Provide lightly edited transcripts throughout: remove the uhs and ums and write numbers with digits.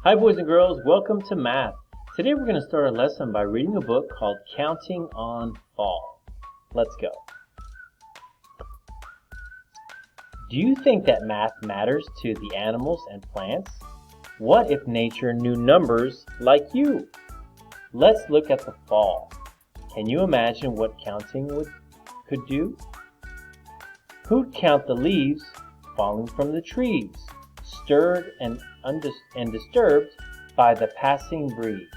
Hi boys and girls, welcome to math. Today we're going to start our lesson by reading a book called Counting on Fall. Let's go. Do you think that math matters to the animals and plants? What if nature knew numbers like you? Let's look at the fall. Can you imagine what counting could do? Who'd count the leaves falling from the trees, stirred and disturbed by the passing breeze?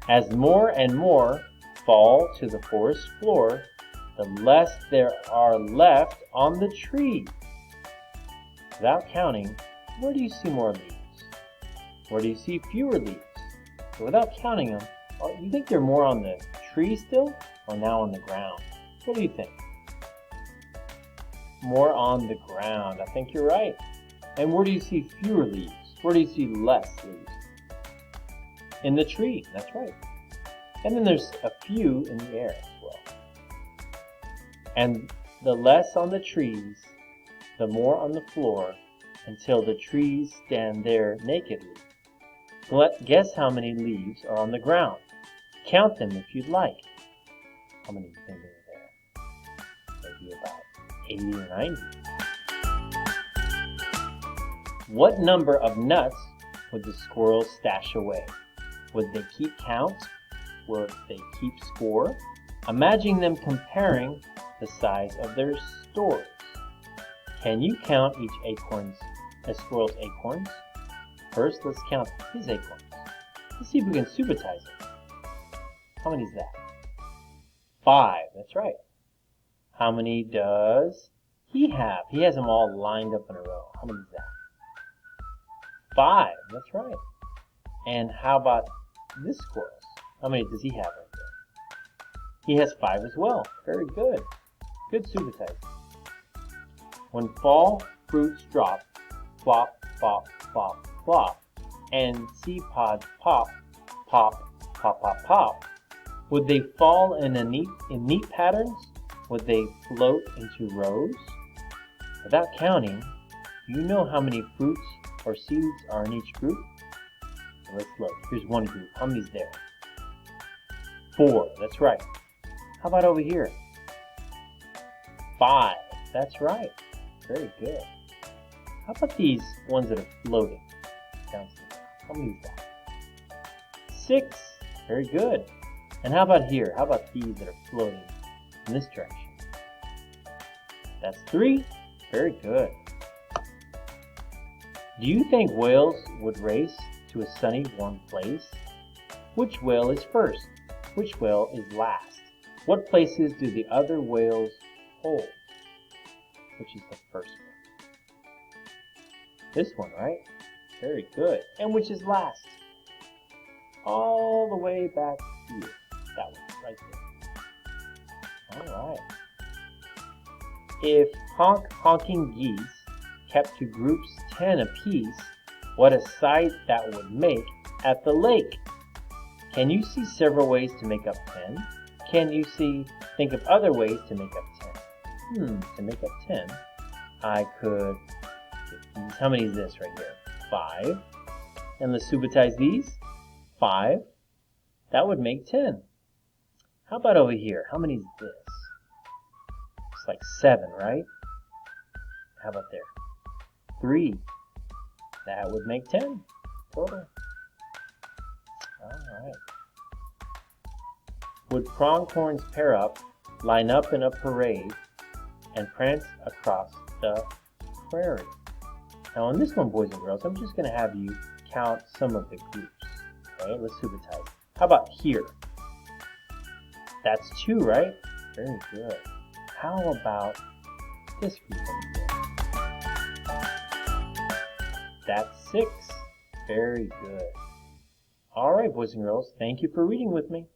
As more and more fall to the forest floor, the less there are left on the tree. Without counting, where do you see more leaves? Where do you see fewer leaves? So without counting them, you think they're more on the tree still, or now on the ground? What do you think? More on the ground. I think you're right. And where do you see fewer leaves? Where do you see less leaves? In the tree, that's right. And then there's a few in the air as well. And the less on the trees, the more on the floor, until the trees stand there nakedly. Guess how many leaves are on the ground. Count them if you'd like. How many do you think are there? Maybe about 80 or 90. What number of nuts would the squirrels stash away? Would they keep count? Would they keep score? Imagine them comparing the size of their stores. Can you count a squirrel's acorns? First, let's count his acorns. Let's see if we can supersize it. How many is that? 5, that's right. How many does he have? He has them all lined up in a row. How many is that? 5, that's right. And how about this squirrel? How many does he have right there? He has 5 as well. Very good. Good supersizing. When fall fruits drop, plop, plop, plop, plop, and seed pods pop, pop, pop, pop, pop, would they fall in neat patterns? Would they float into rows? Without counting, do you know how many fruits or seeds are in each group? So let's look. Here's one group. How many is there? 4. That's right. How about over here? 5. That's right. Very good. How about these ones that are floating down to the ground? How many is that? 6. Very good. And how about here? How about these that are floating in this direction? That's 3. Very good. Do you think whales would race to a sunny, warm place? Which whale is first? Which whale is last? What places do the other whales hold? Which is the first one? This one, right? Very good. And which is last? All the way back here. That one, right there. All right. If honking geese kept to groups 10 apiece, what a sight that would make at the lake. Can you see several ways to make up 10? Can you think of other ways to make up 10? To make up 10, I could get these. How many is this right here? 5. And let's supersize these. 5. That would make 10. How about over here? How many is this? It's like 7, right? How about there? 3. That would make 10 total. Alright. Would pronghorns pair up, line up in a parade, and prance across the prairie? Now on this one, boys and girls, I'm just going to have you count some of the groups. Okay, let's supersize. How about here? That's 2, right? Very good. How about this group over here? That's 6. Very good. All right, boys and girls, thank you for reading with me.